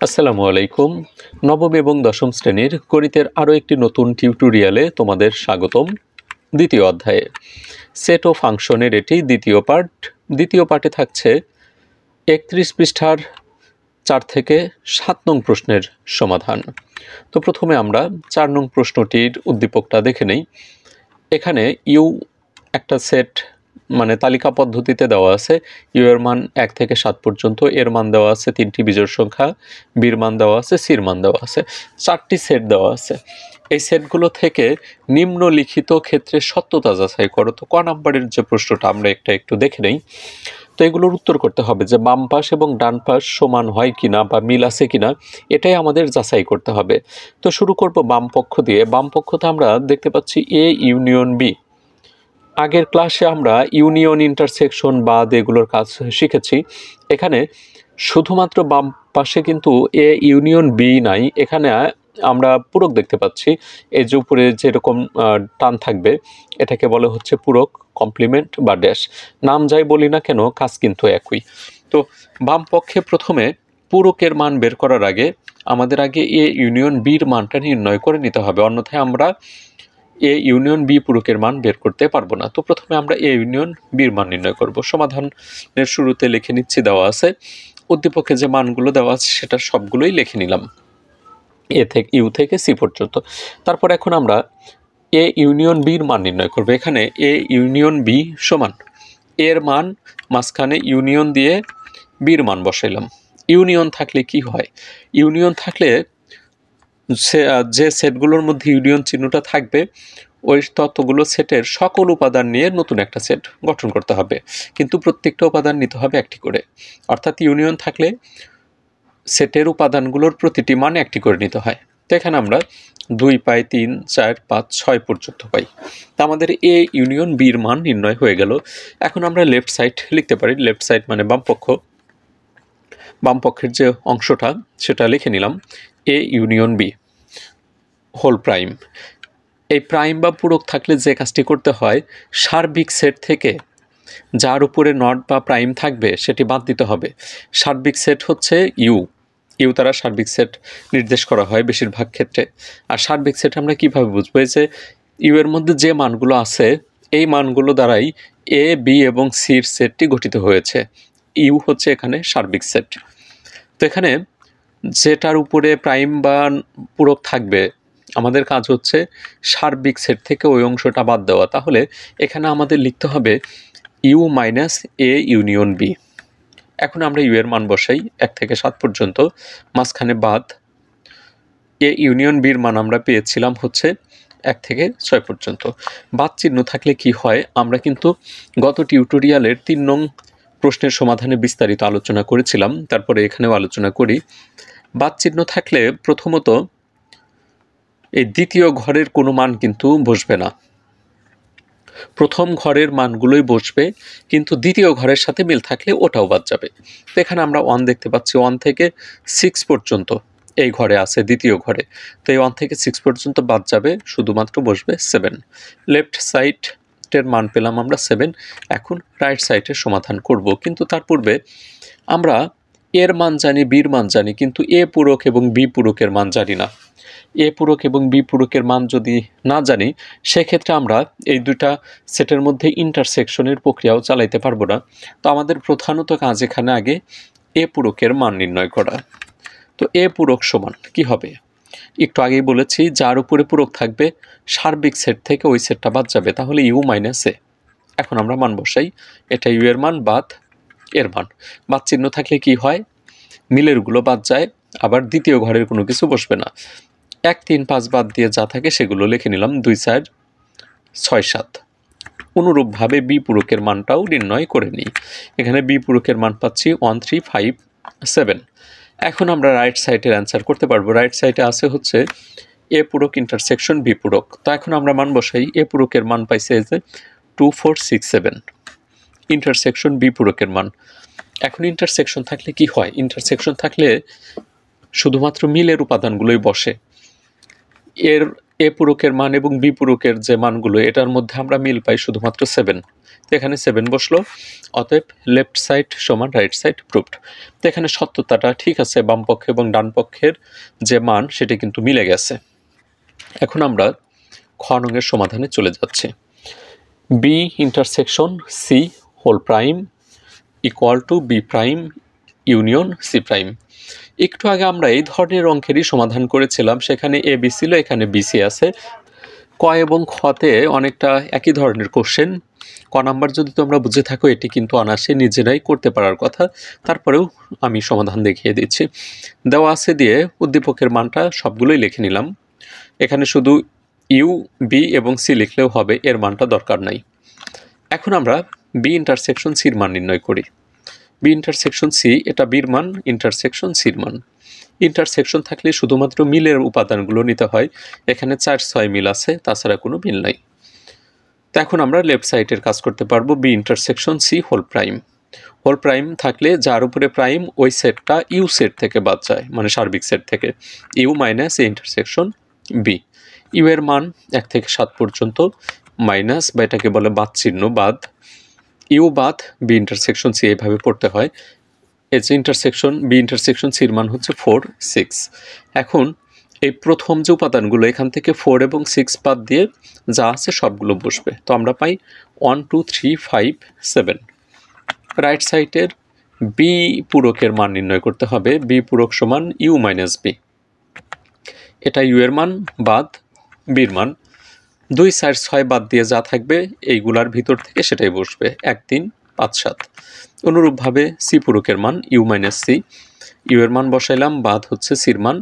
আসসালামু আলাইকুম। নবম এবং দশম শ্রেণীর গণিতের আরও একটি নতুন টিউটোরিয়ালে তোমাদের স্বাগতম। দ্বিতীয় অধ্যায়ে সেট ও ফাংশনের এটি দ্বিতীয় পার্ট। দ্বিতীয় পার্টে থাকছে 31 পৃষ্ঠার 4 থেকে 7 নং প্রশ্নের সমাধান। তো প্রথমে আমরা 4 নং প্রশ্নটির উদ্দীপকটা দেখে নেই। এখানে ইউ একটা সেট মানে তালিকা পদ্ধতিতে দেওয়া আছে। ইউ এর মান 1 থেকে 7 পর্যন্ত, এর মান দেওয়া আছে 3টি বিজোড় সংখ্যা, বির মান দেওয়া আছে, সির মান দেওয়া আছে, 4টি সেট দেওয়া আছে। এই সেটগুলো থেকে নিম্নলিখিত ক্ষেত্রে সত্যতা যাচাই করো। তো ক নাম্বারের যে প্রশ্নটা আমরা একটু দেখে নেই। তো এগুলোর উত্তর করতে হবে যে বাম পাশ এবং ডান পাশ সমান হয় কিনা বা মিল আছে কিনা, এটাই আমাদের যাচাই করতে হবে। তো শুরু করব বাম পক্ষ দিয়ে। বাম পক্ষতে আমরা দেখতে পাচ্ছি এ ইউনিয়ন বি। আগের ক্লাসে আমরা ইউনিয়ন, ইন্টারসেকশন, বাদ এগুলোর কাজ শিখেছি। এখানে শুধুমাত্র বাম পাশে কিন্তু এ ইউনিয়ন বি নাই, এখানে আমরা পূরক দেখতে পাচ্ছি। এই যে উপরে যেরকম টান থাকবে এটাকে বলে হচ্ছে পূরক, কমপ্লিমেন্ট বা ড্যাশ। নাম যাই বলি না কেন, কাজ কিন্তু একই। তো বাম পক্ষে প্রথমে পূরকের মান বের করার আগে আমাদের আগে এ ইউনিয়ন বির মানটা নির্ণয় করে নিতে হবে, অন্যথায় আমরা এ ইউনিয়ন বি পূরকের মান বের করতে পারবো না। তো প্রথমে আমরা এ ইউনিয়ন বির মান নির্ণয় করব। সমাধানের শুরুতে লিখে নিচ্ছি, দেওয়া আছে উদ্দীপকে যে মানগুলো দেওয়া আছে সেটা সবগুলোই লিখে নিলাম, এ থেকে ইউ থেকে সি পর্যন্ত। তারপর এখন আমরা এ ইউনিয়ন বির মান নির্ণয় করব। এখানে এ ইউনিয়ন বি সমান এর মান মাঝখানে ইউনিয়ন দিয়ে বির মান বসাইলাম। ইউনিয়ন থাকলে কি হয়? ইউনিয়ন থাকলে যে সেটগুলোর মধ্যে ইউনিয়ন চিহ্নটা থাকবে ওই ততগুলো সেটের সকল উপাদান নিয়ে নতুন একটা সেট গঠন করতে হবে, কিন্তু প্রত্যেকটা উপাদান নিতে হবে একটি করে। অর্থাৎ ইউনিয়ন থাকলে সেটের উপাদানগুলোর প্রতিটি মান একটি করে নিতে হয়। তো এখানে আমরা 2 পাই, 3, 4, 5, 6 পর্যন্ত পাই। তা আমাদের এ ইউনিয়ন বির মান নির্ণয় হয়ে গেল। এখন আমরা লেফট সাইড লিখতে পারি। লেফট সাইড মানে বাম পক্ষের যে অংশটা সেটা লিখে নিলাম, A union B whole prime. এই প্রাইম বা পূরক থাকলে যে কাজটি করতে হয়, সার্বিক সেট থেকে যার উপরে নট বা প্রাইম থাকবে সেটি বাদ দিতে হবে। সার্বিক সেট হচ্ছে ইউ দ্বারা সার্বিক সেট নির্দেশ করা হয় বেশিরভাগ ক্ষেত্রে। আর সার্বিক সেট আমরা কিভাবে বুঝবো? যে ইউ এর মধ্যে যে মানগুলো আছে এই মানগুলো দ্বারাই এ, বি এবং সির সেটটি গঠিত হয়েছে। ইউ হচ্ছে এখানে সার্বিক সেট। তো এখানে যেটার উপরে প্রাইম বা পূরক থাকবে আমাদের কাজ হচ্ছে সার্বিক সেট থেকে ওই অংশটা বাদ দেওয়া। তাহলে এখানে আমাদের লিখতে হবে U minus A union B. এখন আমরা ইউ এর মান বসাই 1 থেকে 7 পর্যন্ত, মাঝখানে বাদ। এ ইউনিয়ন বির মান আমরা পেয়েছিলাম হচ্ছে 1 থেকে 6 পর্যন্ত। বাদ চিহ্ন থাকলে কি হয় আমরা কিন্তু গত টিউটোরিয়ালের 3 নং প্রশ্নের সমাধানে বিস্তারিত আলোচনা করেছিলাম, তারপরে এখানেও আলোচনা করি। বাদ চিহ্ন থাকলে প্রথমত এই দ্বিতীয় ঘরের কোনো মান কিন্তু বসবে না, প্রথম ঘরের মানগুলোই বসবে, কিন্তু দ্বিতীয় ঘরের সাথে মিল থাকলে ওটাও বাদ যাবে। তো এখানে আমরা 1 দেখতে পাচ্ছি, 1 থেকে 6 পর্যন্ত এই ঘরে আছে, দ্বিতীয় ঘরে। তো এই 1 থেকে 6 পর্যন্ত বাদ যাবে, শুধুমাত্র বসবে 7। লেফট সাইডের মান পেলাম আমরা 7। এখন রাইট সাইডের সমাধান করব, কিন্তু তার পূর্বে আমরা এর মান জানি, বির মান জানি, কিন্তু এ পূরক এবং বি পূরকের মান জানি না। এ পূরক এবং বি পূরকের মান যদি না জানি সেক্ষেত্রে আমরা এই দুটা সেটের মধ্যে ইন্টারসেকশনের প্রক্রিয়াও চালাইতে পারবো না। তো আমাদের প্রধানত কাজ এখানে আগে এ পূরকের মান নির্ণয় করা। তো এ পূরক সমান কি হবে? একটু আগেই বলেছি, যার উপরে পূরক থাকবে সার্বিক সেট থেকে ওই সেটটা বাদ যাবে, তাহলে ইউ মাইনাস এ। এখন আমরা মান বসাই, এটা ইউ এর মান বাদ এর মান। বাদ চিহ্ন থাকলে কি হয়? মিলেরগুলো বাদ যায়, আবার দ্বিতীয় ঘরের কোনো কিছু বসবে না। 1, 3, 5 বাদ দিয়ে যা থাকে সেগুলো লিখে নিলাম, 2, 4, 6, 7। অনুরূপভাবে বি পূরকের মানটাও নির্ণয় করে নিই। এখানে বি পূরকের মান পাচ্ছি 1, 3, 5, 7। এখন আমরা রাইট সাইডের অ্যান্সার করতে পারবো। রাইট সাইডে আছে হচ্ছে এ পূরক ইন্টারসেকশন বি পূরক। তো এখন আমরা মান বসাই, এ পূরকের মান পাইছে যে 2, 4, 6, 7, ইন্টারসেকশন বি পূরকের মান। এখন ইন্টারসেকশন থাকলে কি হয়? ইন্টারসেকশন থাকলে শুধুমাত্র মিলের উপাদানগুলোই বসে, এর এ পূরকের মান এবং বি পূরকের যে মানগুলো এটার মধ্যে আমরা মিল পাই শুধুমাত্র 7। তো এখানে 7 বসলো, অতএব লেফট সাইড সমান রাইট সাইড প্রুভড। তো এখানে সত্যতাটা ঠিক আছে, বাম পক্ষ এবং ডান পক্ষের যে মান সেটা কিন্তু মিলে গেছে। এখন আমরা খ নংয়ের সমাধানে চলে যাচ্ছি। B intersection C whole prime equal to B prime union C prime. একটু আগে আমরা এই ধরনের অঙ্কেরই সমাধান করেছিলাম, সেখানে এ বি ছিল, এখানে বিসি আছে। ক এবং খতে অনেকটা একই ধরনের কোশ্চেন। ক নাম্বার যদি তোমরা বুঝে থাকো এটি কিন্তু অনায়াসে নিজেরাই করতে পারার কথা, তারপরেও আমি সমাধান দেখিয়ে দিচ্ছি। দেওয়া আছে দিয়ে উদ্দীপকের মানটা সবগুলোই লিখে নিলাম। এখানে শুধু ইউ বি এবং সি লিখলেও হবে, এর মানটা দরকার নাই। এখন আমরা বি ইন্টারসেকশন সির মান নির্ণয় করি। বি ইন্টারসেকশন সি, এটা বির মান, ইন্টারসেকশন সির মান। ইন্টারসেকশন থাকলে শুধুমাত্র মিলের উপাদানগুলো নিতে হয়। এখানে 4-6 মিল আছে, তাছাড়া কোনো মিল নাই। তো এখন আমরা লেফট সাইডের কাজ করতে পারবো। B intersection C whole prime. Whole prime থাকলে যার উপরে প্রাইম ওই সেটটা ইউ সেট থেকে বাদ যায়, মানে সার্বিক সেট থেকে। U minus A intersection B. U এর মান 1 থেকে 7 পর্যন্ত, মাইনাস বা এটাকে বলে বাদ চিহ্ন, বাদ। ইউ বাদ বি ইন্টারসেকশন সি, এইভাবে পড়তে হয়। এই যে ইন্টারসেকশন বি ইন্টারসেকশন সির মান হচ্ছে 4, 6। এখন এই প্রথম যে উপাদানগুলো এখান থেকে 4 এবং 6 বাদ দিয়ে যা আছে সবগুলো বসবে। তো আমরা পাই 1, 2, 3, 5, 7। রাইট সাইডের বি পূরকের মান নির্ণয় করতে হবে। বি পূরক সমান ইউ মাইনাস বি। এটা ইউ এর মান বাদ বির মান। 2, 4, 6 বাদ দিয়ে যা থাকবে এইগুলার ভিতর থেকে সেটাই বসবে। 1, 3, 5, 7। অনুরূপভাবে সি পূরকের মান ইউ মাইনাস সি। ইউ এর মান বসাইলাম, বাদ হচ্ছে সির মান।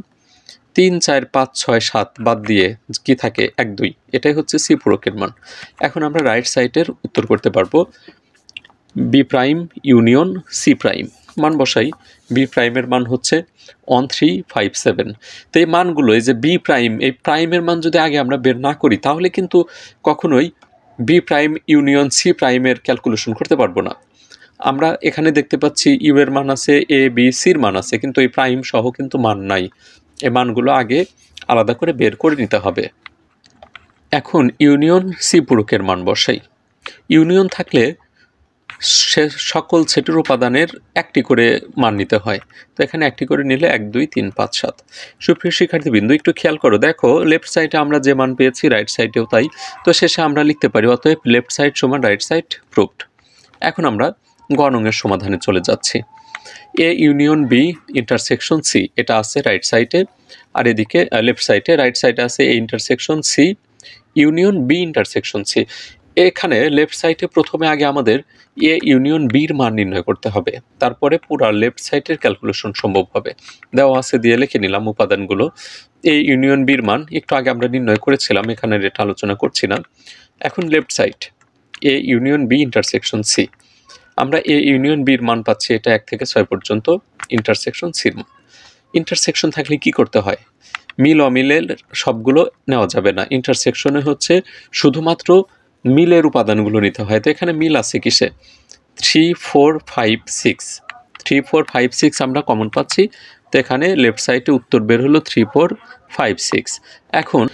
3, 4, 5, 6, 7 বাদ দিয়ে কি থাকে 1, 2, এটাই হচ্ছে সি পূরকের মান। এখন আমরা রাইট সাইডের উত্তর করতে পারবো। B prime union C prime মান বসাই। বি প্রাইমের মান হচ্ছে 1, 3, 5, 7। তো এই মানগুলো, এই যে বি প্রাইম, এই প্রাইমের মান যদি আগে আমরা বের না করি তাহলে কিন্তু কখনোই বি প্রাইম ইউনিয়ন সি প্রাইমের ক্যালকুলেশন করতে পারবো না। আমরা এখানে দেখতে পাচ্ছি ইউ এর মান আছে, এ বি সির মান আছে, কিন্তু এই প্রাইম সহ কিন্তু মান নাই। এই মানগুলো আগে আলাদা করে বের করে নিতে হবে। এখন ইউনিয়ন সি পূরকের মান বসাই। ইউনিয়ন থাকলে সে সকল সেটের উপাদানের একটি করে মান নিতে হয়। তো এখানে একটি করে নিলে 1, 2, 3, 5, 7। সুপ্রিয় শিক্ষার্থীবৃন্দ, একটু খেয়াল করো, দেখো লেফট সাইডে আমরা যে মান পেয়েছি রাইট সাইডেও তাই। তো শেষে আমরা লিখতে পারি অতএব লেফট সাইড সমান রাইট সাইড প্রুভড। এখন আমরা গ নংয়ের সমাধানে চলে যাচ্ছি। A union B intersection C, এটা আছে রাইট সাইডে, আর এদিকে লেফট সাইডে, রাইট সাইডে আছে A intersection C union B intersection C. এখানে লেফট সাইডে প্রথমে আগে আমাদের এ ইউনিয়ন বির মান নির্ণয় করতে হবে, তারপরে পুরা লেফট সাইডের ক্যালকুলেশন সম্ভব হবে। দেওয়া আছে দিয়ে লিখে নিলাম উপাদানগুলো। এ ইউনিয়ন বির মান একটু আগে আমরা নির্ণয় করেছিলাম, এখানে এটা আলোচনা করছি না। এখন left side A union B intersection C, আমরা এ ইউনিয়ন বির মান পাচ্ছি, এটা 1 থেকে 6 পর্যন্ত ইন্টারসেকশন সির মান। ইন্টারসেকশন থাকলে কি করতে হয়? মিল অমিলের সবগুলো নেওয়া যাবে না। ইন্টারসেকশনে হচ্ছে শুধুমাত্র মিলের উপাদানগুলো নিতে হয়। তো এখানে মিল আছে কিসে? 3, 4, 5, 6। 3, 4, 5, 6 আমরা কমন পাচ্ছি। তো এখানে লেফট সাইডে উত্তর বের হলো 3, 4, 5, 6। এখন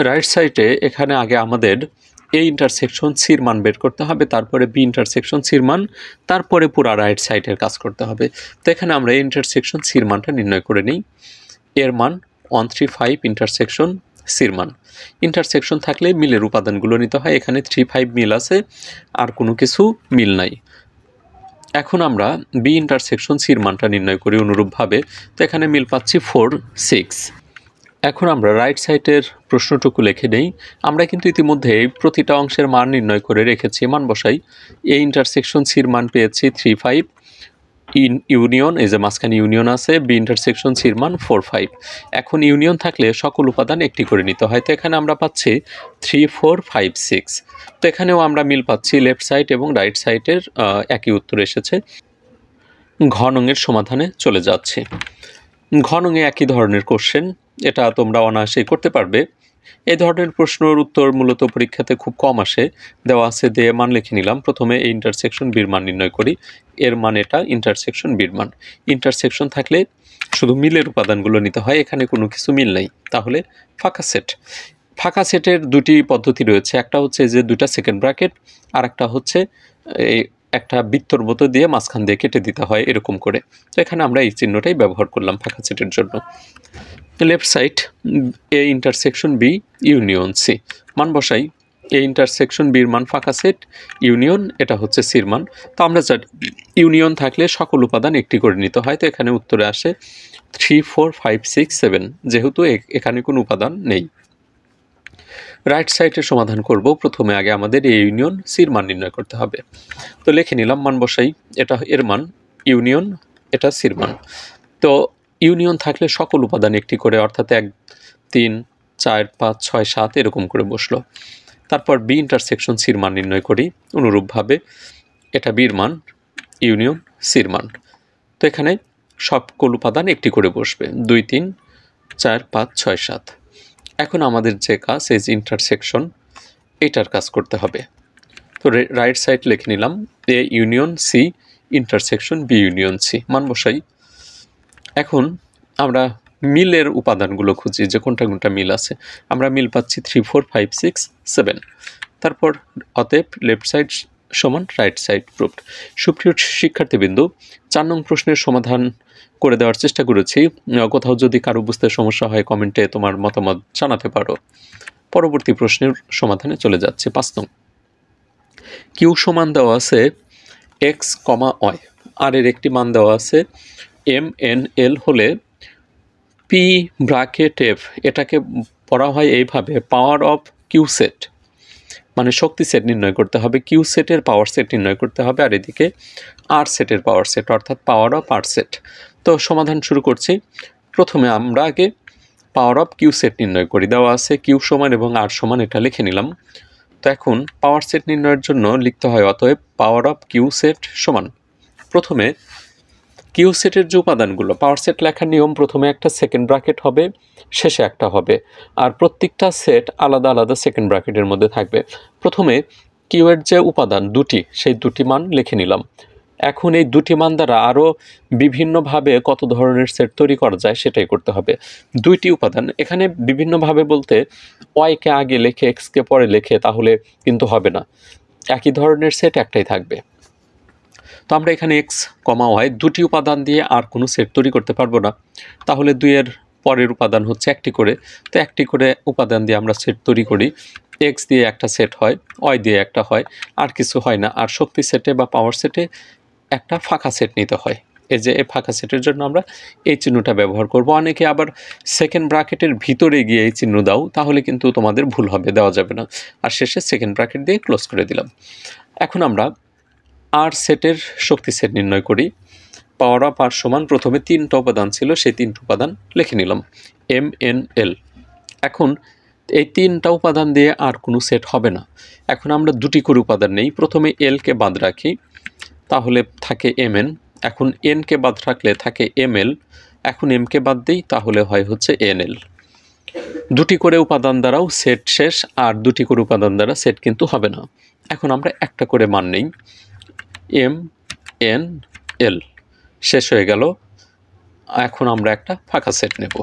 রাইট সাইডে এখানে আগে আমাদের এ ইন্টারসেকশন সির মান বের করতে হবে, তারপরে বি ইন্টারসেকশন সির মান, তারপরে পুরা রাইট সাইডের কাজ করতে হবে। তো এখানে আমরা এ ইন্টারসেকশন সির মানটা নির্ণয় করে নিই। এর মান 1, 3, 5 ইন্টারসেকশন সির মান। ইন্টারসেকশন থাকলে মিলের উপাদানগুলো নিতে হয়। এখানে 3, 5 মিল আছে, আর কোনো কিছু মিল নাই। এখন আমরা বি ইন্টারসেকশন সির মানটা নির্ণয় করি অনুরূপভাবে। তো এখানে মিল পাচ্ছি 4, 6। এখন আমরা রাইট সাইডের প্রশ্নটুকু লিখে নেই। আমরা কিন্তু ইতিমধ্যে প্রতিটা অংশের মান নির্ণয় করে রেখেছি। মান বসাই। এ ইন্টারসেকশন সির মান পেয়েছি 3, 5 ইউনিয়ন, এই যে মাঝখানে ইউনিয়ন আছে, বি ইন্টারসেকশন সির মান 4, 5। এখন ইউনিয়ন থাকলে সকল উপাদান একটি করে নিতে হয়। তো এখানে আমরা পাচ্ছি 3, 4, 5, 6। তো এখানেও আমরা মিল পাচ্ছি, লেফট সাইড এবং রাইট সাইডের একই উত্তর এসেছে। ঘ নংয়ের সমাধানে চলে যাচ্ছি। ঘ নংয়ে একই ধরনের কোশ্চেন, এটা তোমরা অনায়াসেই করতে পারবে। এই ধরনের প্রশ্নের উত্তর মূলত পরীক্ষাতে খুব কম আসে। দেওয়া আছে দিয়ে মান লিখে নিলাম। প্রথমে এই ইন্টারসেকশন বির মান নির্ণয় করি। এর মান এটা ইন্টারসেকশন বির মান। ইন্টারসেকশন থাকলে শুধু মিলের উপাদানগুলো নিতে হয়, এখানে কোনো কিছু মিল নেই, তাহলে ফাঁকা সেট। ফাঁকা সেটের দুটি পদ্ধতি রয়েছে, একটা হচ্ছে যে দুটা সেকেন্ড ব্র্যাকেট, আর একটা হচ্ছে এই একটা বৃত্তর মতো দিয়ে মাঝখান দিয়ে কেটে দিতে হয় এরকম করে। তো এখানে আমরা এই চিহ্নটাই ব্যবহার করলাম ফাঁকা সেটের জন্য। Left side A intersection B union C, মান বসাই। এ ইন্টারসেকশন বির মান ফাঁকা সেট, ইউনিয়ন এটা হচ্ছে সির মান। তো আমরা জানি ইউনিয়ন থাকলে সকল উপাদান একটি করে নিতে হয়। তো এখানে উত্তরে আসে 3, 4, 5, 6, 7, যেহেতু এখানে কোনো উপাদান নেই। রাইট সাইডের সমাধান করব। প্রথমে আগে আমাদের এ ইউনিয়ন সির মান নির্ণয় করতে হবে। তো লিখে নিলাম, মান বসাই। এটা এর মান, ইউনিয়ন এটা সির মান। তো ইউনিয়ন থাকলে সকল উপাদান একটি করে, অর্থাৎ 1, 3, 4, 5, 6, 7 এরকম করে বসলো। তারপর বি ইন্টারসেকশন সির মান নির্ণয় করি। অনুরূপভাবে এটা বির মান, ইউনিয়ন সির মান। তো এখানে সকল উপাদান একটি করে বসবে, 2, 3, 4, 5, 6, 7। এখন আমাদের যে কাজ, এই যে ইন্টারসেকশন, এটার কাজ করতে হবে। তো রাইট সাইড লিখে নিলাম, A union C intersection B union C, মান বসাই। এখন আমরা মিলের উপাদানগুলো খুঁজি, যে কোনটা কোনটা মিল আছে। আমরা মিল পাচ্ছি 3, 4, 5, 6, 7। তারপর অতএব লেফট সাইড সমান রাইট সাইড প্রুভড। সুপ্রিয় শিক্ষার্থীবৃন্দু, 4 নং প্রশ্নের সমাধান করে দেওয়ার চেষ্টা করেছি। কোথাও যদি কারো বুঝতে সমস্যা হয় কমেন্টে তোমার মতামত জানাতে পারো। পরবর্তী প্রশ্নের সমাধানে চলে যাচ্ছে। 5 নং, কিউ সমান দেওয়া আছে এক্স কমা ওয়াই, আর এর একটি মান দেওয়া আছে MNL হলে পি ব্র্যাকেট এফ, এটাকে পড়া হয় এইভাবে, পাওয়ার অফ কিউ সেট, মানে শক্তি সেট নির্ণয় করতে হবে, কিউ সেটের পাওয়ার সেট নির্ণয় করতে হবে, আর এদিকে আর সেটের পাওয়ার সেট, অর্থাৎ পাওয়ার অফ আর সেট। তো সমাধান শুরু করছি। প্রথমে আমরা আগে পাওয়ার অফ কিউ সেট নির্ণয় করি। দেওয়া আছে কিউ সমান এবং আর সমান, এটা লিখে নিলাম। তো এখন পাওয়ার সেট নির্ণয়ের জন্য লিখতে হয় অতএব পাওয়ার অফ কিউ সেট সমান, প্রথমে কিউ সেটের যে উপাদানগুলো, পাওয়ার সেট লেখার নিয়ম, প্রথমে একটা সেকেন্ড ব্র্যাকেট হবে, শেষে একটা হবে, আর প্রত্যেকটা সেট আলাদা আলাদা সেকেন্ড ব্র্যাকেটের মধ্যে থাকবে। প্রথমে কিউ এর যে উপাদান দুটি, সেই দুটি মান লিখে নিলাম। এখন এই দুটি মান দ্বারা আরও বিভিন্নভাবে কত ধরনের সেট তৈরি করা যায় সেটাই করতে হবে। দুইটি উপাদান, এখানে বিভিন্নভাবে বলতে ওয়াইকে আগে লেখে এক্সকে পরে লেখে তাহলে কিন্তু হবে না, একই ধরনের সেট একটাই থাকবে। তো আমরা এখানে এক্স কমা ওয়াই দুটি উপাদান দিয়ে আর কোনো সেট তৈরি করতে পারবো না, তাহলে 2 এর পরের উপাদান হচ্ছে একটি করে। তো একটি করে উপাদান দিয়ে আমরা সেট তৈরি করি, এক্স দিয়ে একটা সেট হয়, ওয়াই দিয়ে একটা হয়, আর কিছু হয় না। আর শক্তি সেটে বা পাওয়ার সেটে একটা ফাঁকা সেট নিতে হয়। এই যে এই ফাঁকা সেটের জন্য আমরা এই চিহ্নটা ব্যবহার করব। অনেকে আবার সেকেন্ড ব্র্যাকেটের ভিতরে গিয়ে এই চিহ্ন দাও, তাহলে কিন্তু তোমাদের ভুল হবে, দেওয়া যাবে না। আর শেষে সেকেন্ড ব্র্যাকেট দিয়ে ক্লোজ করে দিলাম। এখন আমরা আর সেটের শক্তি সেট নির্ণয় করি। পাওয়ার অফ আর সমান, প্রথমে 3টা উপাদান ছিল, সেই 3টা উপাদান লিখে নিলাম, MNL। এখন এই 3টা উপাদান দিয়ে আর কোনো সেট হবে না। এখন আমরা দুটি করে উপাদান নেই, প্রথমে এলকে বাদ রাখি, তাহলে থাকে MN। এখন এনকে বাদ রাখলে থাকে ML। এখন এমকে বাদ দিই, তাহলে হয় হচ্ছে NL। দুটি করে উপাদান দ্বারাও সেট শেষ, আর দুটি করে উপাদান দ্বারা সেট কিন্তু হবে না। এখন আমরা একটা করে মান নেই, MNL শেষ হয়ে গেল। এখন আমরা একটা ফাঁকা সেট নেব।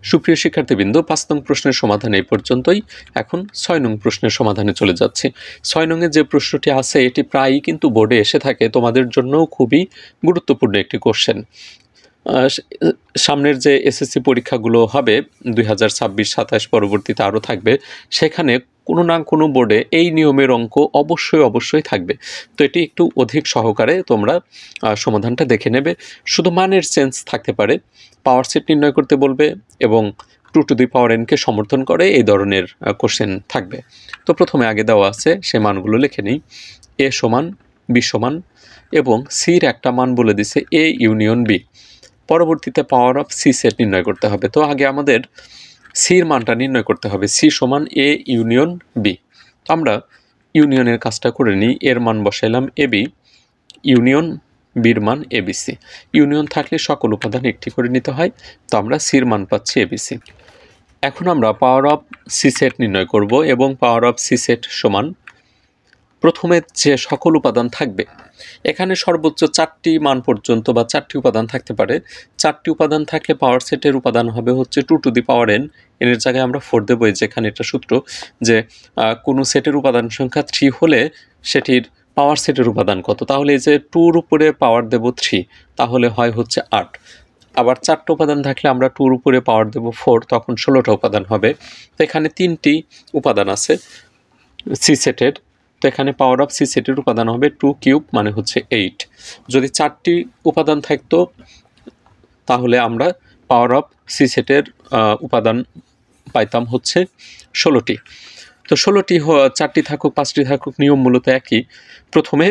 সুপ্রিয় শিক্ষার্থীবৃন্দ, 5 নং প্রশ্নের সমাধান এই পর্যন্তই। এখন 6 নং প্রশ্নের সমাধানে চলে যাচ্ছি। 6 নংয়ে যে প্রশ্নটি আছে এটি প্রায়ই কিন্তু বোর্ডে এসে থাকে, তোমাদের জন্যও খুবই গুরুত্বপূর্ণ একটি কোশ্চেন। সামনের যে এসএসসি পরীক্ষাগুলো হবে 2026, 27 পরবর্তীতে আরও থাকবে, সেখানে কোনো না কোনো বোর্ডে এই নিয়মের অঙ্ক অবশ্যই থাকবে। তো এটি একটু অধিক সহকারে তোমরা সমাধানটা দেখে নেবে। শুধু মানের চেঞ্জ থাকতে পারে, পাওয়ার সেট নির্ণয় করতে বলবে এবং 2 টু দি পাওয়ার এনকে সমর্থন করে এই ধরনের কোশ্চেন থাকবে। তো প্রথমে আগে দেওয়া আছে সে মানগুলো লিখে নিই। এ সমান, বি সমান, এবং সির একটা মান বলে দিছে এ ইউনিয়ন বি। পরবর্তীতে পাওয়ার অফ সি সেট নির্ণয় করতে হবে। তো আগে আমাদের সির মানটা নির্ণয় করতে হবে, সি সমান এ ইউনিয়ন বি। তো আমরা ইউনিয়নের কাজটা করে নিই, এর মান বসাইলাম AB, ইউনিয়ন বির মান ABC। ইউনিয়ন থাকলে সকল উপাদান একটি করে নিতে হয়, তো আমরা সির মান পাচ্ছি ABC। এখন আমরা পাওয়ার অফ সি সেট নির্ণয় করব, এবং পাওয়ার অফ সি সেট সমান, প্রথমে যে সকল উপাদান থাকবে, এখানে সর্বোচ্চ 4টি মান পর্যন্ত বা 4টি উপাদান থাকতে পারে। 4টি উপাদান থাকলে পাওয়ার সেটের উপাদান হবে হচ্ছে 2 টু দি পাওয়ার n। এর জায়গায় আমরা 4 দেবো, যেখানে এটা সূত্র যে কোনো সেটের উপাদান সংখ্যা 3 হলে সেটির পাওয়ার সেটের উপাদান কত। তাহলে এই যে 2-র উপরে পাওয়ার দেব 3, তাহলে হয় হচ্ছে 8। আবার 4টা উপাদান থাকলে আমরা 2-র উপরে পাওয়ার দেব 4, তখন 16টা উপাদান হবে। তো এখানে 3টি উপাদান আছে সি সেটের, তো এখানে পাওয়ার অফ সি সেটের উপাদান হবে 2 কিউব, মানে হচ্ছে 8। যদি 4টি উপাদান থাকতো তাহলে আমরা পাওয়ার অফ সি সেটের উপাদান পাইতাম হচ্ছে 16টি। তো 16টি 4টি থাকুক 5টি থাকুক, নিয়ম মূলত একই। প্রথমে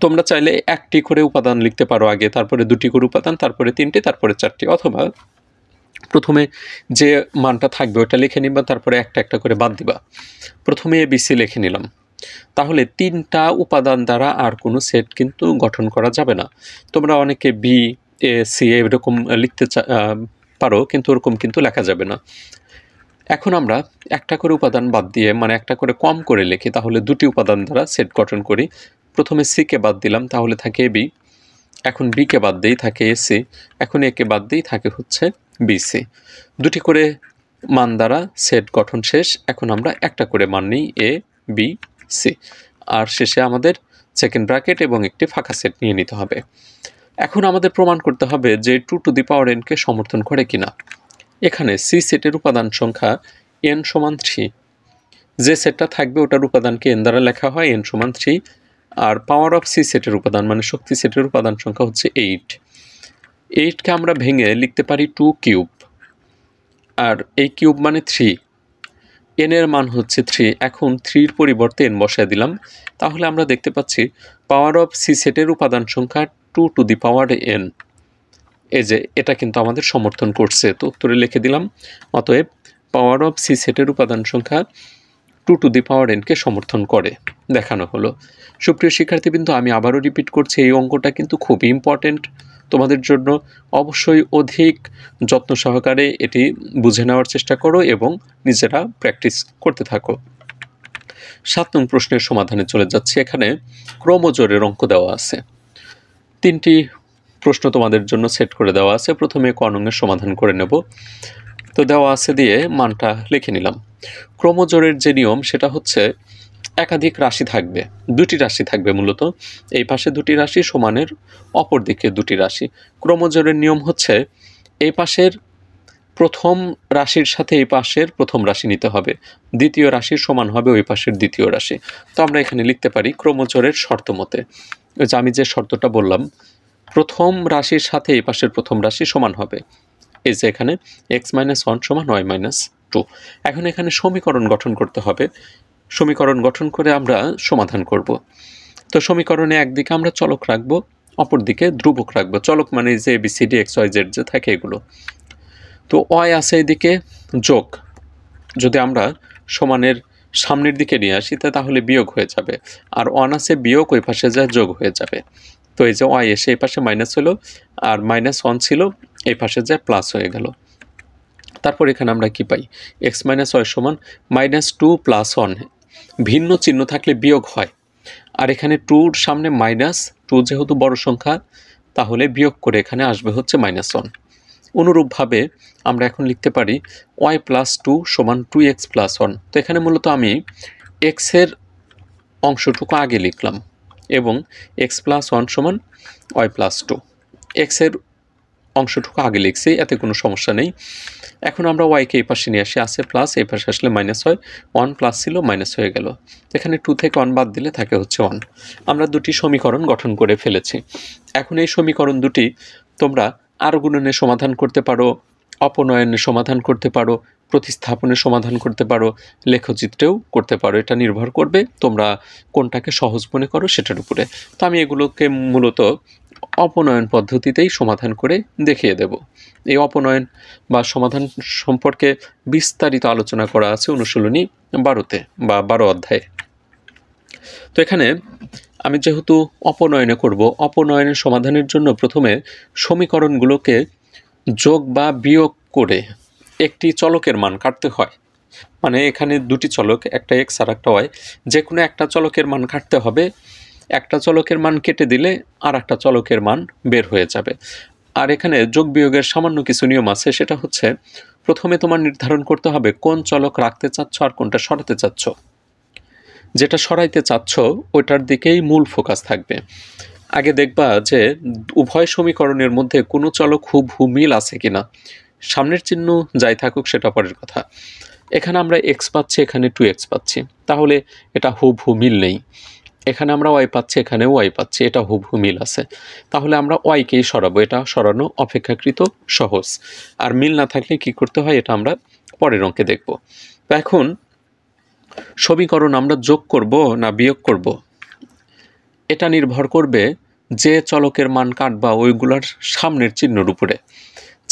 তোমরা চাইলে 1টি করে উপাদান লিখতে পারো আগে, তারপরে 2টি করে উপাদান, তারপরে 3টি, তারপরে 4টি, অথবা প্রথমে যে মানটা থাকবে ওটা লিখে নিবা, তারপরে একটা একটা করে বাদ দিবা। প্রথমে ABC লিখে নিলাম। তাহলে 3টা উপাদান দ্বারা আর কোনো সেট কিন্তু গঠন করা যাবে না। তোমরা অনেকে বি এ সি এরকম লিখতে পারো, কিন্তু ওরকম কিন্তু লেখা যাবে না। এখন আমরা একটা করে উপাদান বাদ দিয়ে, মানে একটা করে কম করে লিখি, তাহলে 2টি উপাদান দ্বারা সেট গঠন করি। প্রথমে সিকে বাদ দিলাম, তাহলে থাকে এবি। এখন বিকে বাদ দিই, থাকে এসি। এখন একে বাদ দিই, থাকে হচ্ছে বিসি। 2টি করে মান দ্বারা সেট গঠন শেষ। এখন আমরা একটা করে মান নিই, এ বি সি, আর শেষে আমাদের সেকেন্ড ব্র্যাকেট এবং একটি ফাঁকা সেট নিয়ে নিতে হবে। এখন আমাদের প্রমাণ করতে হবে যে 2 টু দি পাওয়ার n-কে সমর্থন করে কিনা। এখানে সি সেটের উপাদান সংখ্যা n সমান 3। যে সেটটা থাকবে ওটার উপাদানকে n দ্বারা লেখা হয়, n সমান 3। আর পাওয়ার অফ সি সেটের উপাদান মানে শক্তি সেটের উপাদান সংখ্যা হচ্ছে 8। 8কে আমরা ভেঙে লিখতে পারি 2 কিউব, আর এই কিউব মানে 3। n এর মান হচ্ছে 3। এখন 3-র পরিবর্তে n বসায় দিলাম, তাহলে আমরা দেখতে পাচ্ছি পাওয়ার অফ সি সেটের উপাদান সংখ্যা 2 টু দি পাওয়ার n। এই যে এটা কিন্তু আমাদের সমর্থন করছে, তো উত্তরে লিখে দিলাম। অতএব পাওয়ার অফ সি সেটের উপাদান সংখ্যা 2 টু দি পাওয়ার n-কে সমর্থন করে, দেখানো হলো। সুপ্রিয় শিক্ষার্থীবৃন্দ, আমি আবারও রিপিট করছি, এই অঙ্কটা কিন্তু খুবই ইম্পর্টেন্ট তোমাদের জন্য। অবশ্যই অধিক যত্ন সহকারে এটি বুঝে নেওয়ার চেষ্টা করো এবং নিজেরা প্র্যাকটিস করতে থাকো। 7 নং প্রশ্নের সমাধানে চলে যাচ্ছি। এখানে ক্রমজোড়ের অঙ্ক দেওয়া আছে। 3টি প্রশ্ন তোমাদের জন্য সেট করে দেওয়া আছে। প্রথমে ক নংয়ের সমাধান করে নেব। তো দেওয়া আছে দিয়ে মানটা লিখে নিলাম। ক্রমজোড়ের যে নিয়ম সেটা হচ্ছে একাধিক রাশি থাকবে, 2টি রাশি থাকবে মূলত। এই পাশে 2টি রাশি সমানের অপর দিকে 2টি রাশি। ক্রমজোড়ের নিয়ম হচ্ছে এই পাশের প্রথম রাশির সাথে এই পাশের প্রথম রাশি নিতে হবে, দ্বিতীয় রাশির সমান হবে ওই পাশের দ্বিতীয় রাশি। তো আমরা এখানে লিখতে পারি ক্রমজোড়ের শর্ত মতে, ওই যে আমি যে শর্তটা বললাম, প্রথম রাশির সাথে এই পাশের প্রথম রাশি সমান হবে। এই যে এখানে x-1 সমান y-2। এখন এখানে সমীকরণ গঠন করতে হবে। সমীকরণ গঠন করে আমরা সমাধান করব। তো সমীকরণে একদিকে আমরা চলক রাখবো, অপর দিকে ধ্রুবক রাখবো। চলক মানে যে ABCD XYZ যে থাকে এগুলো। তো y আছে এদিকে যোগ, যদি আমরা সমানের সামনের দিকে নিয়ে আসি তাহলে বিয়োগ হয়ে যাবে, আর 1 আছে বিয়োগ, ওই পাশে যা যোগ হয়ে যাবে। তো এই যে y এসে এই পাশে মাইনাস হলো, আর -1 ছিল এই পাশে যা প্লাস হয়ে গেল। তারপর এখানে আমরা কি পাই, x-y সমান -2 + 1। ভিন্ন চিহ্ন থাকলে বিয়োগ হয়, আর এখানে 2-র সামনে -2 যেহেতু বড় সংখ্যা, তাহলে বিয়োগ করে এখানে আসবে হচ্ছে -1। অনুরূপভাবে আমরা এখন লিখতে পারি y+2 সমান 2x + 1। তো এখানে মূলত আমি x-এর অংশটুকু আগে লিখলাম এবং x + 1 সমান y+2। x-এর অংশটুকু আগে লিখছি, এতে কোনো সমস্যা নেই। এখন আমরা y-কে এই পাশে নিয়ে আসি, আসে প্লাস, এই পাশে আসলে মাইনাস হয়। 1 প্লাস ছিল, মাইনাস হয়ে গেল। এখানে 2 থেকে 1 বাদ দিলে থাকে হচ্ছে 1। আমরা 2টি সমীকরণ গঠন করে ফেলেছি। এখন এই সমীকরণ 2টি তোমরা আর গুণনের সমাধান করতে পারো, অপনয়নের সমাধান করতে পারো, প্রতিস্থাপনের সমাধান করতে পারো, লেখচিত্রেও করতে পারো। এটা নির্ভর করবে তোমরা কোনটাকে সহজ মনে করো সেটার উপরে। তো আমি এগুলোকে মূলত অপনয়ন পদ্ধতিতেই সমাধান করে দেখিয়ে দেব। এই অপনয়ন বা সমাধান সম্পর্কে বিস্তারিত আলোচনা করা আছে অনুশীলনী 12-তে বা 12 অধ্যায়ে। তো এখানে আমি যেহেতু অপনয়নে করব, অপনয়নের সমাধানের জন্য প্রথমে সমীকরণগুলোকে যোগ বা বিয়োগ করে একটি চলকের মান কাটতে হয়। মানে এখানে দুটি চলক, একটা এক্স আর একটা ওয়াই, যে কোনো একটা চলকের মান কাটতে হবে। একটা চলকের মান কেটে দিলে আর একটা চলকের মান বের হয়ে যাবে। আর এখানে যোগ বিয়োগের সামান্য কিছু নিয়ম আছে, সেটা হচ্ছে প্রথমে তোমার নির্ধারণ করতে হবে কোন চলক রাখতে চাচ্ছ আর কোনটা সরাতে চাচ্ছ। যেটা সরাইতে চাচ্ছ ওইটার দিকেই মূল ফোকাস থাকবে। আগে দেখবা যে উভয় সমীকরণের মধ্যে কোনো চলক হুবহু মিল আছে কিনা। সামনের চিহ্ন যাই থাকুক সেটা পরের কথা। এখানে আমরা এক্স পাচ্ছি, এখানে 2x পাচ্ছি, তাহলে এটা হুবহু মিল নেই। এখানে আমরা ওয়াই পাচ্ছি, এখানে ওয়াই পাচ্ছি, এটা হুবহু মিল আছে। তাহলে আমরা ওয়াইকেই সরাবো, এটা সরানো অপেক্ষাকৃত সহজ। আর মিল না থাকলে কি করতে হয় এটা আমরা পরের অঙ্কে দেখব। তো এখন সমীকরণ আমরা যোগ করব না বিয়োগ করব, এটা নির্ভর করবে যে চলকের মান কাটবা ওইগুলোর সামনের চিহ্নের উপরে।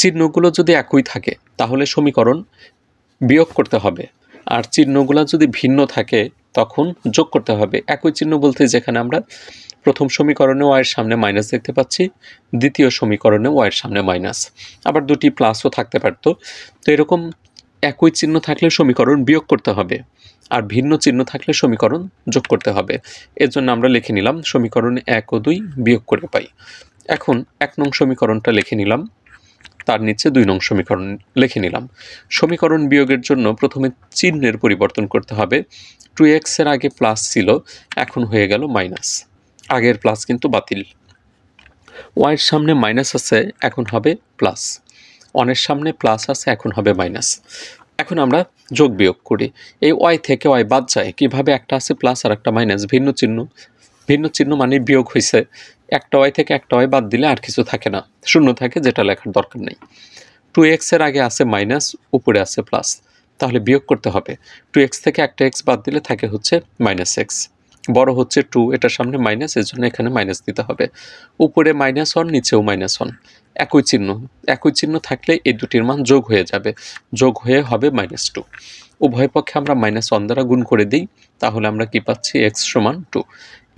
চিহ্নগুলো যদি একই থাকে তাহলে সমীকরণ বিয়োগ করতে হবে, আর চিহ্নগুলো যদি ভিন্ন থাকে তখন যোগ করতে হবে। একই চিহ্ন বলতে যেখানে আমরা প্রথম সমীকরণে ওয়াইয়ের সামনে মাইনাস দেখতে পাচ্ছি, দ্বিতীয় সমীকরণে ওয়াইয়ের সামনে মাইনাস, আবার দুটি প্লাসও থাকতে পারতো। তো এরকম একই চিহ্ন থাকলে সমীকরণ বিয়োগ করতে হবে, আর ভিন্ন চিহ্ন থাকলে সমীকরণ যোগ করতে হবে। এর জন্য আমরা লিখে নিলাম সমীকরণে 1 ও 2 বিয়োগ করে পাই। এখন 1 নং সমীকরণটা লিখে নিলাম, তার নিচে 2 নং সমীকরণ লিখে নিলাম। সমীকরণ বিয়োগের জন্য প্রথমে চিহ্নের পরিবর্তন করতে হবে। 2x এর আগে প্লাস ছিল, এখন হয়ে গেল মাইনাস। আগের প্লাস কিন্তু বাতিল। ওয়াইয়ের সামনে মাইনাস আছে, এখন হবে প্লাস। ওয়ানের সামনে প্লাস আছে, এখন হবে মাইনাস। এখন আমরা যোগ বিয়োগ করি। এই ওয়াই থেকে ওয়াই বাদ যায় কিভাবে? একটা আছে প্লাস আর একটা মাইনাস, ভিন্ন চিহ্ন। ভিন্ন চিহ্ন মানে বিয়োগ হয়েছে। একটা ওয়াই থেকে একটা ওয়াই বাদ দিলে আর কিছু থাকে না, শূন্য থাকে, যেটা লেখার দরকার নেই। 2x এর আগে আছে মাইনাস, উপরে আছে প্লাস, তাহলে বিয়োগ করতে হবে। 2x থেকে একটা এক্স বাদ দিলে থাকে হচ্ছে মাইনাস এক্স। বড় হচ্ছে 2, এটার সামনে মাইনাস, এর জন্য এখানে মাইনাস দিতে হবে। উপরে -1, নিচেও -1, একই চিহ্ন। একই চিহ্ন থাকলে এই দুটির মান যোগ হয়ে যাবে, যোগ হয়ে হবে -2। উভয় পক্ষে আমরা -1 দ্বারা গুণ করে দিই, তাহলে আমরা কি পাচ্ছি? x সমান 2।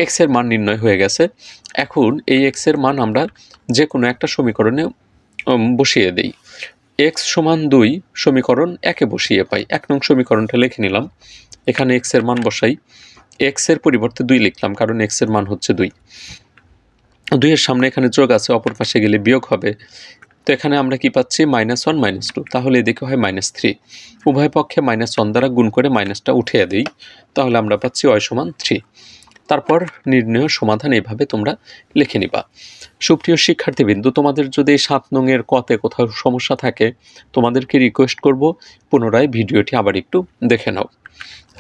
x এর মান নির্ণয় হয়ে গেছে। এখন এই x এর মান আমরা যে কোনো একটা সমীকরণে বসিয়ে দিই। x সমান 2 সমীকরণ 1-এ বসিয়ে পাই। 1 নং সমীকরণটা লিখে নিলাম, এখানে x এর মান বসাই। x এর পরিবর্তে 2 লিখলাম, কারণ x এর মান হচ্ছে 2। 2 এর সামনে এখানে যোগ আছে, অপর পাশে গেলে বিয়োগ হবে। তো এখানে আমরা কি পাচ্ছি? -1 -2, তাহলে এদিকে হয় -3। উভয় পক্ষে -1 দ্বারা গুণ করে মাইনাসটা উঠিয়ে দিই, তাহলে আমরা পাচ্ছি y সমান 3। তারপর নির্ণয় সমাধান এইভাবে তোমরা লিখে নিবা। সুপ্রিয় শিক্ষার্থীবৃন্দ, তোমাদের যদি 7 নংয়ের কতে কোথাও সমস্যা থাকে, তোমাদেরকে রিকোয়েস্ট করব পুনরায় ভিডিওটি আবার একটু দেখে নাও।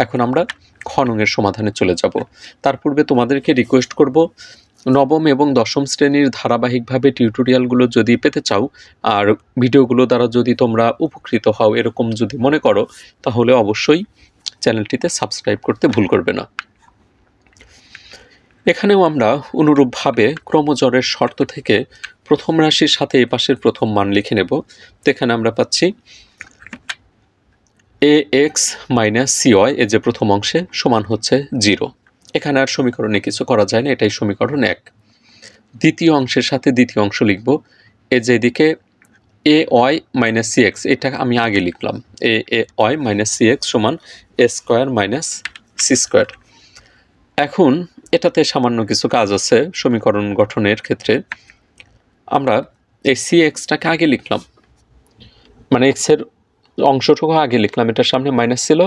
এখন আমরা খ নংয়ের সমাধানে চলে যাব। তার পূর্বে তোমাদেরকে রিকোয়েস্ট করব, নবম এবং দশম শ্রেণীর ধারাবাহিকভাবে টিউটোরিয়ালগুলো যদি পেতে চাও, আর ভিডিওগুলো দ্বারা যদি তোমরা উপকৃত হও এরকম যদি মনে করো, তাহলে অবশ্যই চ্যানেলটিতে সাবস্ক্রাইব করতে ভুল করবে না। এখানেও আমরা অনুরূপভাবে ক্রমজোড়ের শর্ত থেকে প্রথম রাশির সাথে এই পাশের প্রথম মান লিখে নেব। তো এখানে আমরা পাচ্ছি ax - cy, এই যে প্রথম অংশে, সমান হচ্ছে 0। এখানে আর সমীকরণে কিছু করা যায় না, এটাই সমীকরণ 1। দ্বিতীয় অংশের সাথে দ্বিতীয় অংশ লিখব। এই যে এদিকে ay - cx, এটা আমি আগে লিখলাম, ay - cx সমান a স্কোয়ার - c স্কোয়ার। এখন এটাতে সামান্য কিছু কাজ আছে সমীকরণ গঠনের ক্ষেত্রে। আমরা এই cxটাকে আগে লিখলাম, মানে x এর অংশটুকু আগে লিখলাম, এটার সামনে মাইনাস ছিল,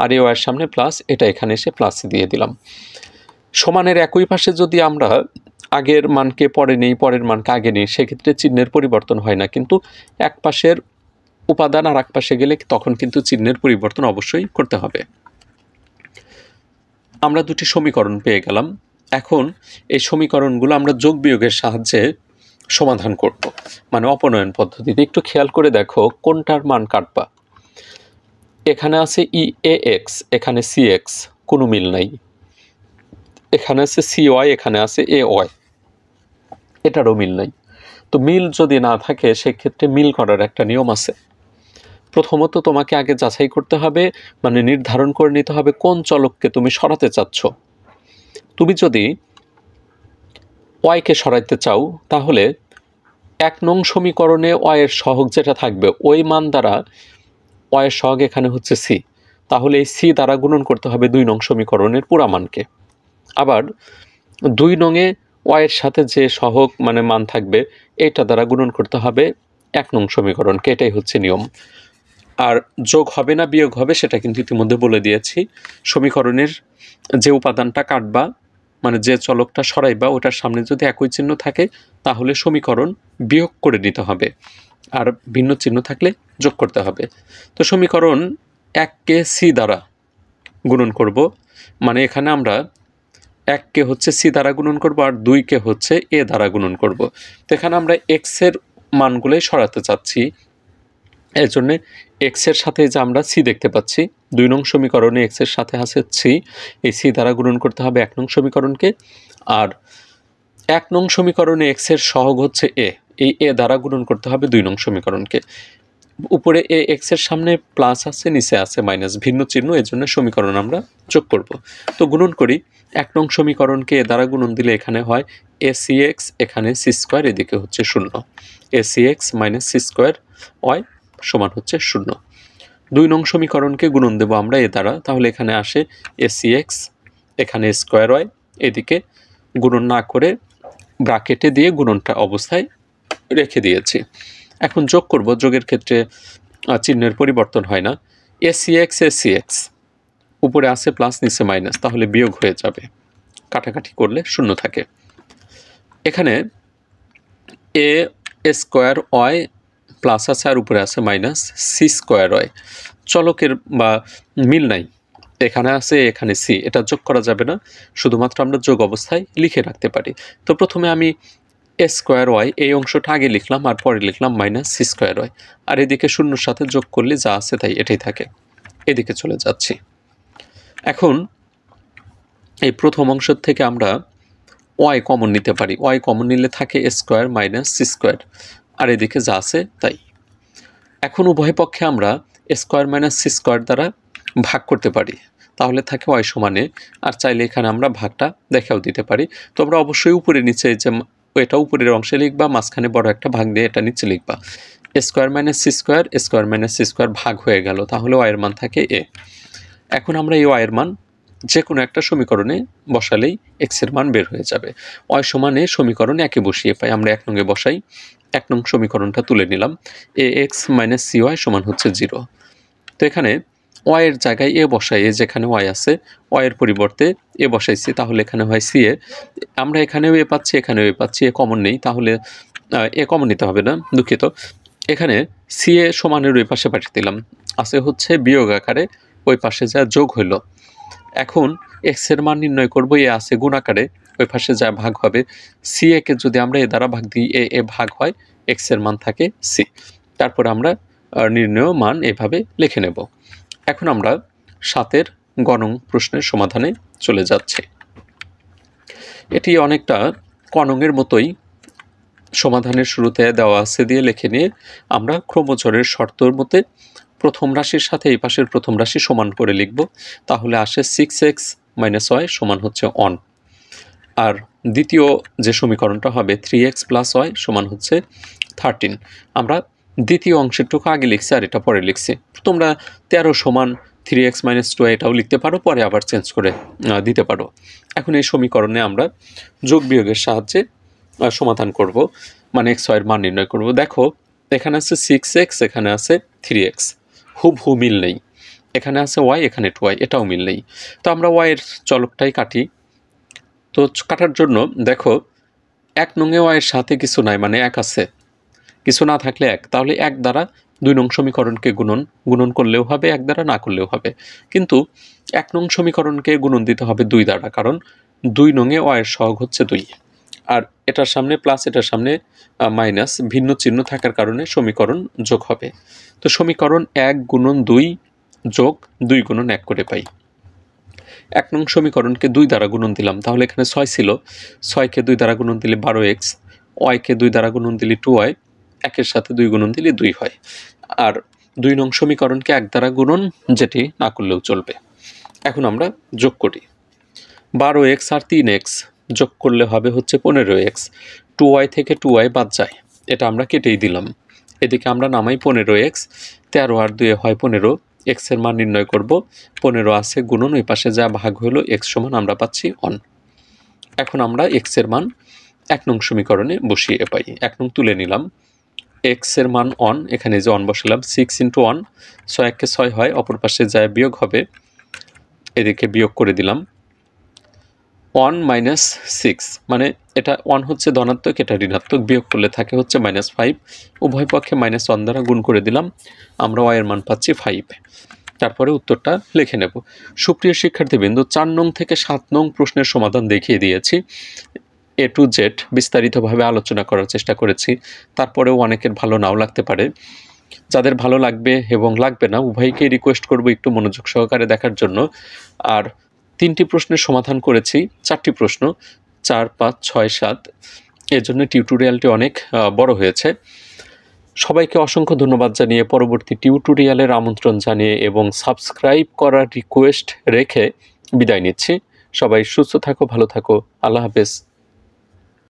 আর এই ওয়াইয়ের সামনে প্লাস, এটা এখানে এসে প্লাস দিয়ে দিলাম। সমানের একই পাশে যদি আমরা আগের মানকে পরে নেই, পরের মানকে আগে নিই, সেক্ষেত্রে চিহ্নের পরিবর্তন হয় না, কিন্তু এক পাশের উপাদান আর এক পাশে গেলে তখন কিন্তু চিহ্নের পরিবর্তন অবশ্যই করতে হবে। আমরা দুটি সমীকরণ পেয়ে গেলাম। এখন এই সমীকরণগুলো আমরা যোগ বিয়োগের সাহায্যে সমাধান করব, মানে অপনয়ন পদ্ধতিতে। একটু খেয়াল করে দেখো কোনটার মান কাটবা। এখানে আছে eax, এখানে cx, কোনো মিল নাই। এখানে আছে cy, এখানে আছে ay, এটারও মিল নাই। তো মিল যদি না থাকে সেক্ষেত্রে মিল করার একটা নিয়ম আছে। প্রথমত তোমাকে আগে যাচাই করতে হবে, মানে নির্ধারণ করে নিতে হবে কোন চলককে তুমি সরাতে চাচ্ছ। তুমি যদি ওয়াইকে সরাইতে চাও, তাহলে 1 নং সমীকরণে ওয়াইয়ের সহগ যেটা থাকবে ওই মান দ্বারা, ওয়াইয়ের সহগ এখানে হচ্ছে সি, তাহলে এই সি দ্বারা গুণন করতে হবে 2 নং সমীকরণের পুরা মানকে। আবার 2 নংয়ে ওয়াইয়ের সাথে যে সহগ মানে মান থাকবে এটা দ্বারা গুণন করতে হবে 1 নং সমীকরণকে, এটাই হচ্ছে নিয়ম। আর যোগ হবে না বিয়োগ হবে সেটা কিন্তু ইতিমধ্যে বলে দিয়েছি। সমীকরণের যে উপাদানটা কাটবা মানে যে চলকটা সরাইবা ওটার সামনে যদি একই চিহ্ন থাকে তাহলে সমীকরণ বিয়োগ করে নিতে হবে, আর ভিন্ন চিহ্ন থাকলে যোগ করতে হবে। তো সমীকরণ 1কে সি দ্বারা গুণন করব, মানে এখানে আমরা 1কে হচ্ছে সি দ্বারা গুণন করব আর 2কে হচ্ছে এ দ্বারা গুণন করব। তো এখানে আমরা এক্সের মানগুলোই সরাতে চাচ্ছি, এর জন্য এক্সের সাথে যে আমরা সি দেখতে পাচ্ছি 2 নং সমীকরণে এক্সের সাথে আছে সি, এই সি দ্বারা গুণন করতে হবে 1 নং সমীকরণকে। আর 1 নং সমীকরণে এক্সের সহগ হচ্ছে এ, এই এ দ্বারা গুণন করতে হবে 2 নং সমীকরণকে। উপরে এ এক্সের সামনে প্লাস আছে, নিচে আছে মাইনাস, ভিন্ন চিহ্ন, এর জন্য সমীকরণ আমরা যোগ করব। তো গুণন করি, 1 নং সমীকরণকে এ দ্বারা গুণন দিলে এখানে হয় এ সি এক্স, এখানে সি স্কোয়ার, এদিকে হচ্ছে 0, A C X minus C square Y সমান হচ্ছে 0। 2 নং সমীকরণকে গুণন দেব আমরা এ দ্বারা, তাহলে এখানে আসে এ সি এক্স, এখানে স্কোয়ার ওয়াই, এদিকে গুণন না করে ব্র্যাকেটে দিয়ে গুণনটা অবস্থায় রেখে দিয়েছি। এখন যোগ করব, যোগের ক্ষেত্রে চিহ্নের পরিবর্তন হয় না, এ সি এক্স উপরে আছে প্লাস নিচে মাইনাস, তাহলে বিয়োগ হয়ে যাবে, কাটাকাটি করলে 0 থাকে। এখানে এ স্কোয়ার ওয়াই প্লাস আছে আর উপরে আছে মাইনাস সি স্কোয়ার ওয়াই, চলকের বা মিল নাই, এখানে আছে এখানে সি, এটা যোগ করা যাবে না, শুধুমাত্র আমরা যোগ অবস্থায় লিখে রাখতে পারি। তো প্রথমে আমি এ স্কোয়ার ওয়াই এই অংশটা আগে লিখলাম আর পরে লিখলাম মাইনাস সি স্কোয়ার ওয়াই, আর এদিকে 0-র সাথে যোগ করলে যা আছে তাই এটাই থাকে, এদিকে চলে যাচ্ছি। এখন এই প্রথম অংশ থেকে আমরা ওয়াই কমন নিতে পারি, ওয়াই কমন নিলে থাকে এ স্কোয়ার মাইনাস সি স্কোয়ার, আর এদিকে যা আছে তাই। এখন উভয় পক্ষে আমরা স্কোয়ার মাইনাস সি স্কোয়ার দ্বারা ভাগ করতে পারি, তাহলে থাকে ওয়াই সমানে, আর চাইলে এখানে আমরা ভাগটা দেখাও দিতে পারি। তো আমরা অবশ্যই উপরে নিচে যে এটা উপরের অংশে লিখবা, মাঝখানে বড় একটা ভাগ দিয়ে এটা নিচে লিখবা, স্কোয়ার মাইনাস সি স্কোয়ার ভাগ হয়ে গেল, তাহলে ওয়াইয়ের মান থাকে এ। এখন আমরা এই ওয়াইয়ের মান যে কোনো একটা সমীকরণে বসালেই এক্সের মান বের হয়ে যাবে। ওয়াই সমানে সমীকরণ একে বসিয়ে পাই, আমরা 1 নংয়ে বসাই, 1 নং সমীকরণটা তুলে নিলাম, এ এক্স মাইনাস সি ওয়াই সমান হচ্ছে 0। তো এখানে ওয়াইয়ের জায়গায় এ বসাই, এ যেখানে ওয়াই আছে ওয়াইয়ের পরিবর্তে এ বসাইছি, তাহলে এখানে হয় সি এ, আমরা এখানেও এ পাচ্ছি এখানেও এ পাচ্ছি, এ কমন নেই, তাহলে এ কমন নিতে হবে না, দুঃখিত। এখানে সি এ সমানের ওই পাশে পাঠিয়ে দিলাম, আছে হচ্ছে বিয়োগ আকারে, ওই পাশে যা যোগ হইল। এখন এক্সের মান নির্ণয় করব, এ আছে গুণ আকারে, ওই পাশে যা ভাগ হবে, সি একে যদি আমরা এ দ্বারা ভাগ দিই এ ভাগ হয়, এক্সের মান থাকে সি, তারপর আমরা নির্ণয় মান এভাবে লিখে নেব। এখন আমরা 7-এর গ নং প্রশ্নের সমাধানে চলে যাচ্ছি। এটি অনেকটা ক নংয়ের মতোই, সমাধানের শুরুতে দেওয়া আছে দিয়ে লিখে নিয়ে আমরা ক্রমজোড়ের শর্তর মতে প্রথম রাশির সাথে এই পাশের প্রথম রাশি সমান করে লিখব, তাহলে আসে 6x মাইনাস ওয়াই সমান হচ্ছে 1, আর দ্বিতীয় যে সমীকরণটা হবে 3x প্লাস ওয়াই সমান হচ্ছে 13। আমরা দ্বিতীয় অংশেরটুকু আগে লিখছি আর এটা পরে লিখছি, তোমরা 13 সমান 3x মাইনাস 2 এটাও লিখতে পারো, পরে আবার চেঞ্জ করে দিতে পারো। এখন এই সমীকরণে আমরা যোগ বিয়োগের সাহায্যে সমাধান করব, মানে x ওয়াইয়ের মান নির্ণয় করব। দেখো এখানে আছে 6x, এখানে আছে 3x, হুবহু মিল নেই, এখানে আছে ওয়াই এখানে 2y, এটাও মিল নেই। তো আমরা ওয়াইয়ের চলকটাই কাটি। তো কাটার জন্য দেখো 1 নংয়ে ওয়াইয়ের সাথে কিছু নাই, মানে 1 আছে, কিছু না থাকলে 1, তাহলে 1 দ্বারা 2 নং সমীকরণকে গুণন করলেও হবে, 1 দ্বারা না করলেও হবে, কিন্তু 1 নং সমীকরণকে গুণন দিতে হবে 2 দ্বারা, কারণ 2 নংয়ে ওয়াইয়ের সহগ হচ্ছে 2, আর এটার সামনে প্লাস এটার সামনে মাইনাস, ভিন্ন চিহ্ন থাকার কারণে সমীকরণ যোগ হবে। তো সমীকরণ 1 গুণন 2 যোগ 2 গুণন 1 করে পাই। 1 নং সমীকরণকে 2 দ্বারা গুণন দিলাম, তাহলে এখানে 6 ছিল, 6কে 2 দ্বারা গুণন দিলে 12x, ওয়াইকে 2 দ্বারা গুণন দিলে 2y, 1-এর সাথে 2 গুণন দিলে 2 হয়। আর 2 নং সমীকরণকে 1 দ্বারা গুণন, যেটি না করলেও চলবে। এখন আমরা যোগ করি, 12x আর 3x যোগ করলে হবে হচ্ছে 15x, 2y থেকে 2y বাদ যায়, এটা আমরা কেটেই দিলাম, এদিকে আমরা নামাই 15x, 13 আর 2 হয় 15, এক্সের মান নির্ণয় করব। 15 আছে গুণন, ওই পাশে যা ভাগ হলো এক্স সমান আমরা পাচ্ছি 1। এখন আমরা এক্সের মান 1 নং সমীকরণে বসিয়ে পাই। 1 নং তুলে নিলাম, এক্সের মান 1, এখানে যে 1 বসালাম, 6 × 1, 6 1 কে 6 হয়, অপর পাশে যায় বিয়োগ হবে, এদিকে বিয়োগ করে দিলাম। 1 - 6 মানে এটা 1 হচ্ছে ধনাত্মক, এটা ঋণাত্মক, বিয়োগ করলে থাকে হচ্ছে -5, উভয় পক্ষে -1 দ্বারা গুণ করে দিলাম, আমরা y এর মান পাচ্ছি 5। তারপরে উত্তরটা লিখে নেব। সুপ্রিয় শিক্ষার্থীবৃন্দ, 4 নং থেকে 7 নং প্রশ্নের সমাধান দেখিয়ে দিয়েছি। A to Z বিস্তারিতভাবে আলোচনা করার চেষ্টা করেছি, তারপরেও অনেকের ভালো নাও লাগতে পারে। যাদের ভালো লাগবে এবং লাগবে না উভয়কেই রিকোয়েস্ট করব একটু মনোযোগ সহকারে দেখার জন্য। আর 3টি প্রশ্নের সমাধান করেছি, 4টি প্রশ্ন, 4 5 6 7, এর জন্য টিউটোরিয়ালটি অনেক বড় হয়েছে। সবাইকে অসংখ্য ধন্যবাদ জানিয়ে পরবর্তী টিউটোরিয়ালের আমন্ত্রণ জানিয়ে এবং সাবস্ক্রাইব করার রিকোয়েস্ট রেখে বিদায় নিচ্ছি। সবাই সুস্থ থাকো, ভালো থাকো, আল্লাহ হাফেজ।